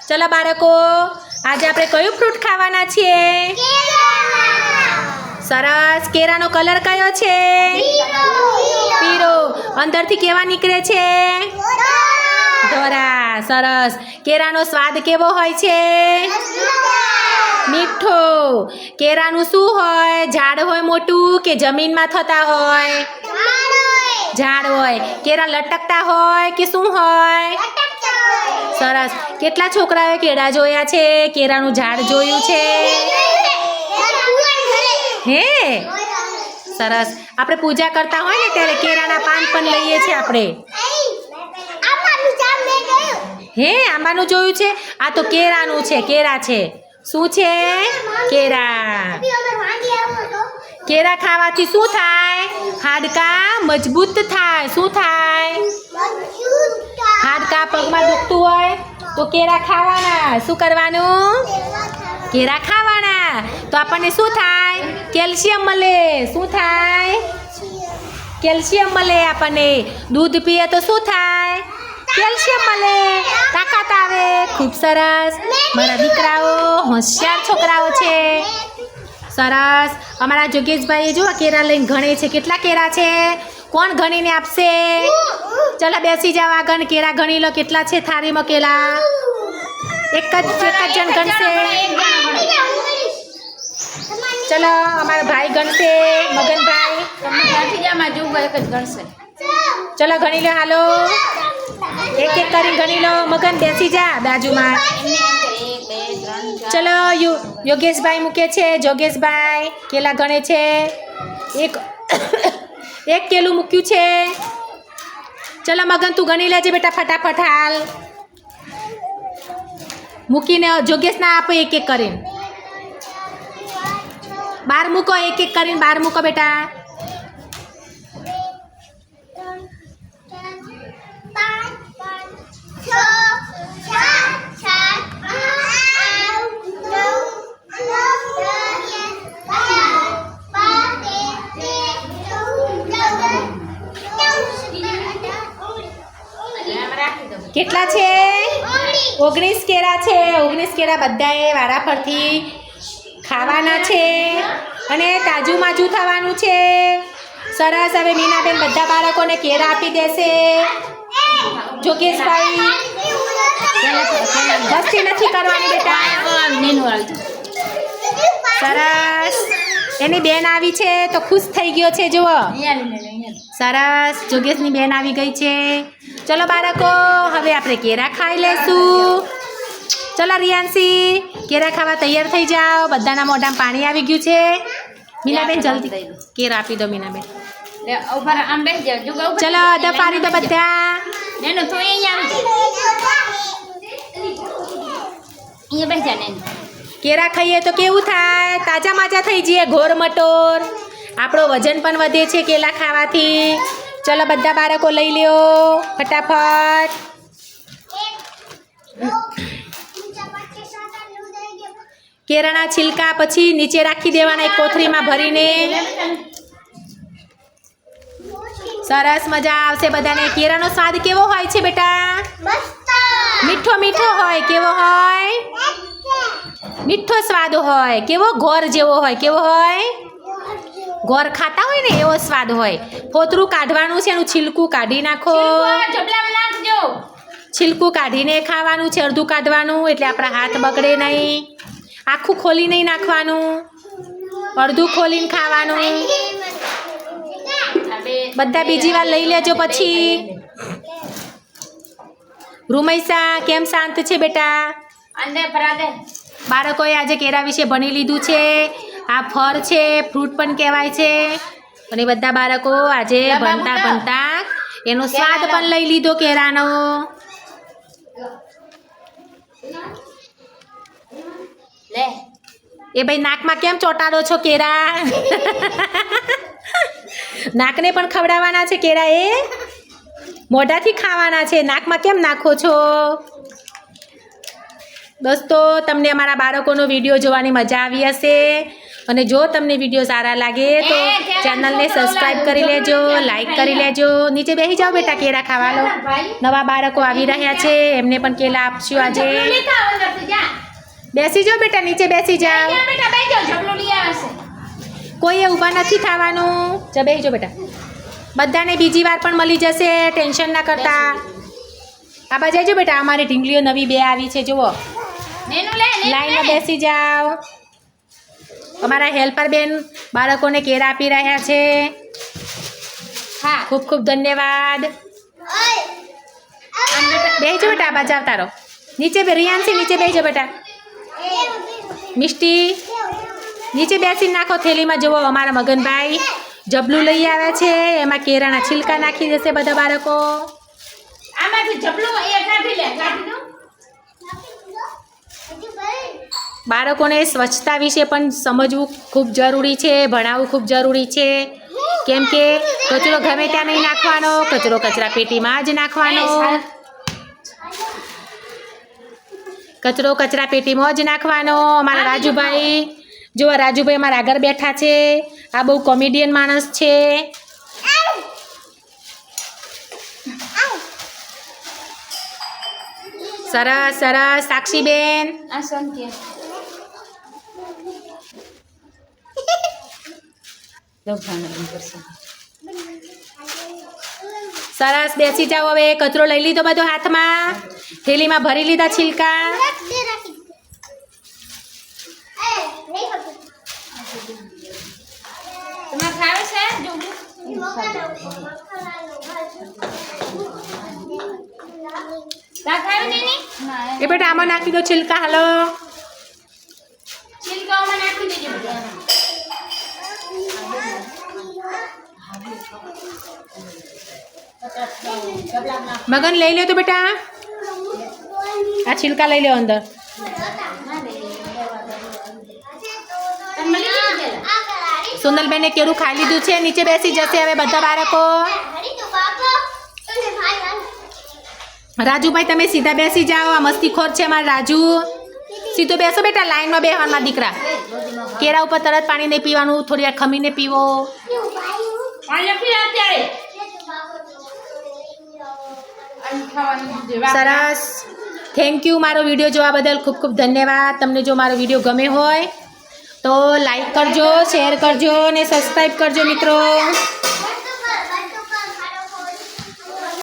ચલો બાળકો, આજે આપણે કયું ફ્રૂટ ખાવાના છીએ? સરસ. કેરાનો કલર કયો છે? પીળો. અંદરથી કેવા નીકળે છે? ધોરા. સરસ. કેરાનો સ્વાદ કેવો હોય છે? મીઠો. કેરાનું શું હોય? ઝાડ હોય મોટું કે જમીનમાં થતા હોય? ઝાડ હોય. કેરા લટકતા હોય કે શું હોય? સરસ. કેટલા છોકરાઓએ કેળા જોયા છે? કેરાનું ઝાડ જોયું છે? હે, સરસ. આપણે પૂજા કરતા હોય ને ત્યારે કેરાના પાન પણ લઈએ છીએ આપણે. હે, આંબાનું જોયું છે? આ તો કેરાનું છે. કેરા છે. શું છે? કેરા. કેરા ખાવાથી શું થાય? હાડકાં મજબૂત થાય. શું થાય? હાડકાં પગમાં દુખતું હોય તો કેરા ખાવાના. શું કરવાનું? કેરા ખાવાના. તો આપણને શું થાય? કેલ્શિયમ મળે. શું થાય? કેલ્શિયમ મળે આપણને. દૂધ પીએ તો શું થાય? કેલ્શિયમ મળે. તાકાત આવે. ખૂબ સરસ. મારા દીકરાઓ હોશિયાર છોકરાઓ છે. સરસ. અમારા જોગેશભાઈએ જો કેરા લઈને ગણે છે. કેટલા કેરા છે? કોણ ગણીને આપશે? ચલો બેસી જાઓ આગળ. કેરા ગણી લો. કેટલા છે થાળીમાં કેળા? એક જ જણ ગણશે. ચલો અમારા ભાઈ ગણશે. મગનભાઈ ચલો ગણી લો. હાલો, એક એક કરીને ગણી લો. મગન બેસી જા બાજુમાં. ચલો યોગેશભાઈ મૂકે છે. જોગેશભાઈ કેલા ગણે છે. એક કેલું મૂક્યું છે. ચલો મગન તું ગણી લેજે બેટા ફટાફટ. હાલ મૂકીને જોગેશના આપો એક એક કરીને. બાર મૂકો. એક એક કરીને બાર મૂકો બેટા. કેટલા છે? 19 કેરા છે. 19 કેરા બધાએ વારાફરથી ખાવાના છે અને તાજું માજું થવાનું છે. સરસ. હવે મીનાબેન બધા બાળકોને કેરા આપી દેશે. જોગેશભાઈ મસ્તી નથી કરવાની બેટા. સરસ. એની બેન આવી છે તો ખુશ થઈ ગયો છે. જુઓ, સરસ. જોગેશની બેન આવી ગઈ છે. ચલો બાળકો, હવે આપણે કેરા ખાઈ લેશું. ચલો રિયાન્સી, કેરા ખાવા તૈયાર થઈ જાઓ. બધાના મોઢામાં પાણી આવી ગયું છે. મીનાબેન જલ્દી કેરા આપી દો. મીનાબેન ચલો દફારી દો બધા. કેરા ખાઈએ તો કેવું થાય? તાજા માજા થઈ જઈએ. ઘોર મટોર. આપણો વજન પણ વધે છે કેલા ખાવાથી. ચલો બધા બાળકો લઈ લ્યો ફટાફટ. કેરાના છિલકા પછી નીચે રાખી દેવાના એક કોથળીમાં ભરીને. સરસ. મજા આવશે બધાને. કેરાનો સ્વાદ કેવો હોય છે બેટા? મીઠો મીઠો હોય. કેવો હોય? મીઠો સ્વાદ હોય. કેવો? ગોર જેવો હોય. કેવો હોય? ગોર ખાતા હોય ને એવો સ્વાદ હોય. ફોતરું કાઢવાનું છે. એનું છિલકું કાઢી નાખો. છિલકું કાઢીને ખાવાનું છે. અડધું કાઢવાનું એટલે આપણા હાથ બગડે નહીં. આખું ખોલી નહીં નાખવાનું. અડધું ખોલીને ખાવાનું. બધા બીજી વાર લઈ લેજો પછી. રૂમૈસા કેમ શાંત છે બેટા? બાળકોએ આજે કેરા વિશે ભણી લીધું છે. આ ફળ છે, ફ્રૂટ પણ કહેવાય છે. અને બધા બાળકો આજે ભણતા ભણતા એનો સ્વાદ પણ લઈ લીધો કેરાનો. એ ભાઈ નાકમાં કેમ ચોંટાડો છો કેરા? નાકને પણ ખવડાવવાના છે કેરા. એ મોઢાથી ખાવાના છે. નાકમાં કેમ નાખો છો? દોસ્તો, તમને અમારા બાળકોનો વિડીયો જોવાની મજા આવી હશે. અને જો તમને વિડીયો સારા લાગે તો ચેનલને સબસ્ક્રાઈબ કરી લેજો, લાઈક કરી લેજો. નીચે બેસી જાઓ બેટા, કેળા ખાવા લો. નવા બાળકો આવી રહ્યા છે, એમને પણ કેળા આપશું આજે. બેસી જાઓ બેટા, નીચે બેસી જાઓ. કોઈએ ઊભા નથી થવાનું. બેસી જાઓ બેટા. બધાને બીજી વાર પણ મળી જશે, ટેન્શન ના કરતા. આ બાજુ આવજો બેટા, અમારી ઢીંગલીઓ નવી 2 આવી છે, જુઓ. લાઈનમાં બેસી જાઓ. અમારા હેલ્પર બેન બાળકોને કેળા આપી રહ્યા છે. હા, ખૂબ ખૂબ ધન્યવાદ. બેસજો બેટા, આ બાજુ આવતા રહો. નીચે રિયાન્સી નીચે બેસજો બેટા. મિષ્ટી નીચે બેસી નાખો થેલીમાં. જુઓ અમારા મગનભાઈ જબલું લઈ આવ્યા છે, એમાં કેળાના છિલકા નાખી દેશે બધા બાળકો. બાળકોને સ્વચ્છતા વિશે પણ સમજવું ખૂબ જરૂરી છે, ભણાવવું ખૂબ જરૂરી છે. કેમ કે કચરો ગમે ત્યાં નહીં નાખવાનો, કચરો કચરા પેટીમાં જ નાખવાનો. કચરો કચરા પેટીમાં જ નાખવાનો. અમારા રાજુભાઈ, જો રાજુભાઈ અમારા આગળ બેઠા છે. આ બહુ કોમેડિયન માણસ છે. સરસ સરસ. સાક્ષીબેન સરસ. બેસી જાઓ. હવે કચરો લઈ લીધો બધો હાથમાં, થેલીમાં ભરી લીધા છિલકા. એ બેટા આમાં નાખી દો છિલકા. હાલો, મગન લઈ લો તો બેટા, આ છિલકા લઈ લો અંદર. સોનલબેને કેળું ખાઈ લીધું છે, નીચે બેસી જશે હવે બધા બાળકો. રાજુભાઈ તમે સીધા બેસી જાઓ. આ મસ્તીખોર છે મારા રાજુ. સીધો બેસો બેટા, લાઈનમાં બેસવાના દીકરા. કેળા ઉપર તરત પાણી નહીં પીવાનું, થોડી વાર ખમીને પીવો. સરસ. થેન્ક યુ મારો વિડીયો જોવા બદલ ખૂબ ખૂબ ધન્યવાદ. તમને જો મારો વિડીયો ગમે હોય તો લાઈક કરજો, શેર કરજો અને સબસ્ક્રાઈબ કરજો મિત્રો.